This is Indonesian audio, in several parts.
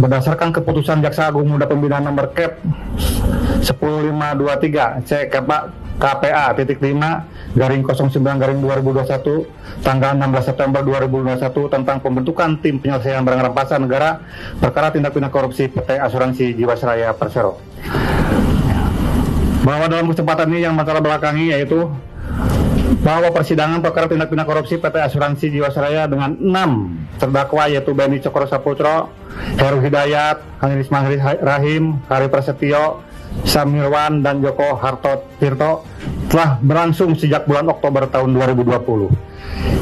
Berdasarkan keputusan Jaksa Agung Muda Pembinaan nomor Kep 10523 CKPA.5/09/2021 tanggal 16 September 2021 tentang pembentukan tim penyelesaian barang rampasan negara perkara tindak pidana korupsi PT Asuransi Jiwasraya Persero. Bahwa dalam kesempatan ini yang masalah belakangi yaitu bahwa persidangan perkara tindak pidana korupsi PT Asuransi Jiwasraya dengan 6 terdakwa yaitu Beni Cokro Saputro, Heru Hidayat, Hanis Mahri Rahim, Hari Prasetyo, Samirwan, dan Joko Harto Tirto telah berlangsung sejak bulan Oktober tahun 2020.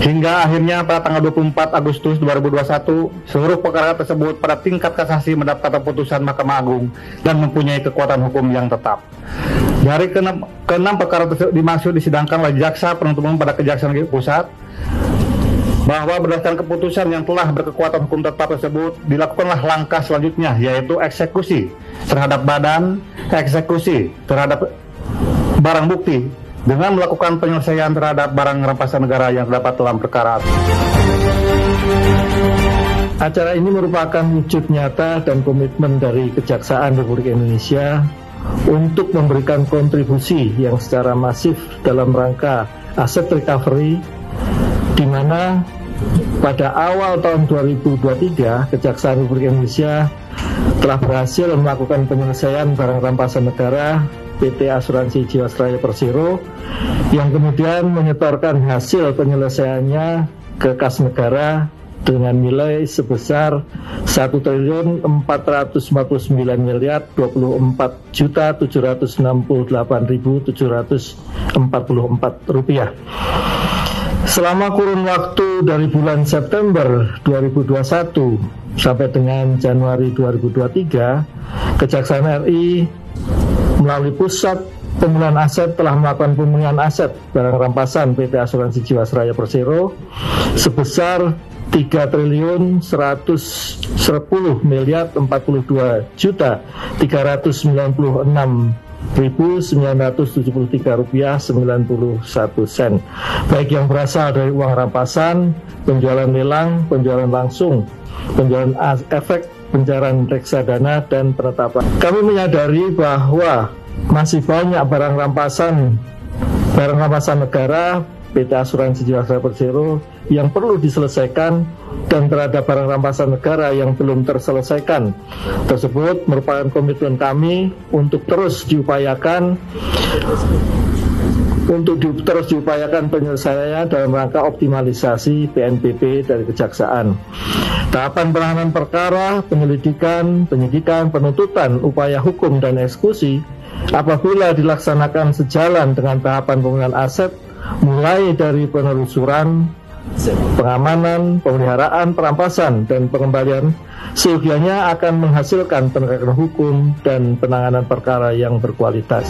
Hingga akhirnya pada tanggal 24 Agustus 2021, seluruh perkara tersebut pada tingkat kasasi mendapat keputusan Mahkamah Agung dan mempunyai kekuatan hukum yang tetap. Dari keenam perkara tersebut dimaksud disidangkan oleh Jaksa Penuntut Umum pada Kejaksaan Negeri Pusat, bahwa berdasarkan keputusan yang telah berkekuatan hukum tetap tersebut dilakukanlah langkah selanjutnya yaitu eksekusi terhadap badan, eksekusi terhadap barang bukti dengan melakukan penyelesaian terhadap barang rampasan negara yang terdapat dalam perkara. Acara ini merupakan wujud nyata dan komitmen dari Kejaksaan Republik Indonesia untuk memberikan kontribusi yang secara masif dalam rangka aset recovery, di mana pada awal tahun 2023 Kejaksaan Republik Indonesia telah berhasil melakukan penyelesaian barang rampasan negara PT Asuransi Jiwasraya Persero yang kemudian menyetorkan hasil penyelesaiannya ke kas negara dengan nilai sebesar 1.424.768.744 rupiah. Selama kurun waktu dari bulan September 2021 sampai dengan Januari 2023, Kejaksaan RI melalui Pusat Pemulihan Aset telah melakukan pemulihan aset barang rampasan PT Asuransi Jiwasraya Persero sebesar 3.140.492.396.973 rupiah 91 sen, baik yang berasal dari uang rampasan, penjualan lelang, penjualan langsung, penjualan efek, pencairan reksadana, dan penetapan. Kami menyadari bahwa masih banyak barang rampasan negara PT Asuransi Jiwasraya Persero yang perlu diselesaikan, dan terhadap barang rampasan negara yang belum terselesaikan tersebut merupakan komitmen kami untuk terus diupayakan penyelesaiannya dalam rangka optimalisasi PNBP dari Kejaksaan. Tahapan penanganan perkara, penyelidikan, penyidikan, penuntutan, upaya hukum, dan eksekusi apabila dilaksanakan sejalan dengan tahapan pemulihan aset, mulai dari penelusuran, pengamanan, pemeliharaan, perampasan, dan pengembalian, seyogianya akan menghasilkan penegakan hukum dan penanganan perkara yang berkualitas.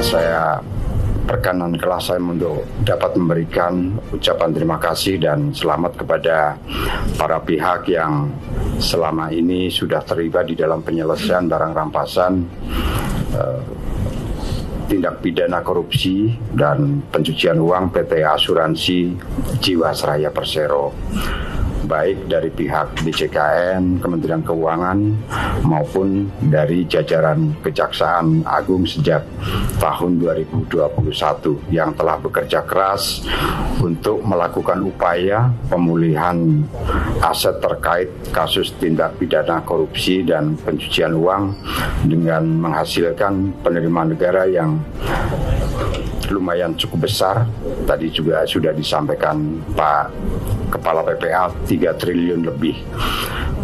Saya berkenan kelas saya untuk dapat memberikan ucapan terima kasih dan selamat kepada para pihak yang selama ini sudah terlibat di dalam penyelesaian barang rampasan tindak pidana korupsi dan pencucian uang PT Asuransi Jiwasraya Persero, baik dari pihak DJKN, Kementerian Keuangan, maupun dari jajaran Kejaksaan Agung sejak tahun 2021 yang telah bekerja keras untuk melakukan upaya pemulihan aset terkait kasus tindak pidana korupsi dan pencucian uang dengan menghasilkan penerimaan negara yang lumayan cukup besar. Tadi juga sudah disampaikan Pak Kepala PPA 3 triliun lebih.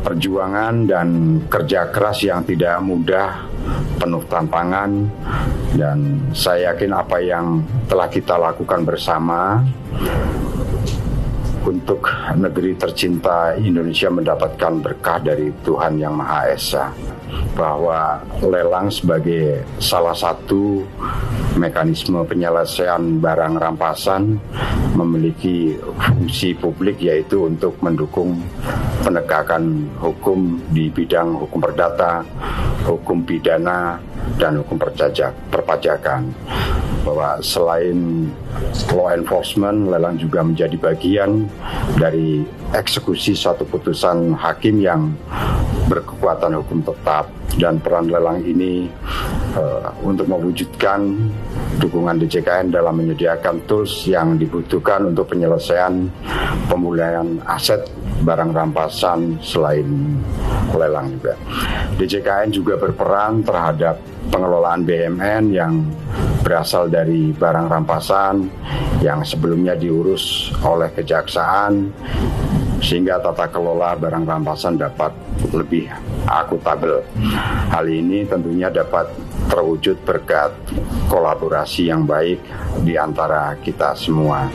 Perjuangan dan kerja keras yang tidak mudah, penuh tantangan, dan saya yakin apa yang telah kita lakukan bersama untuk negeri tercinta Indonesia mendapatkan berkah dari Tuhan Yang Maha Esa, bahwa lelang sebagai salah satu mekanisme penyelesaian barang rampasan memiliki fungsi publik, yaitu untuk mendukung penegakan hukum di bidang hukum perdata, hukum pidana, dan hukum perpajakan. bahwa selain law enforcement, lelang juga menjadi bagian dari eksekusi suatu putusan hakim yang berkekuatan hukum tetap, dan peran lelang ini untuk mewujudkan dukungan DJKN dalam menyediakan tools yang dibutuhkan untuk penyelesaian pemulihan aset barang rampasan selain lelang juga. DJKN juga berperan terhadap pengelolaan BUMN yang berasal dari barang rampasan yang sebelumnya diurus oleh kejaksaan, sehingga tata kelola barang rampasan dapat lebih akuntabel. Hal ini tentunya dapat terwujud berkat kolaborasi yang baik di antara kita semua.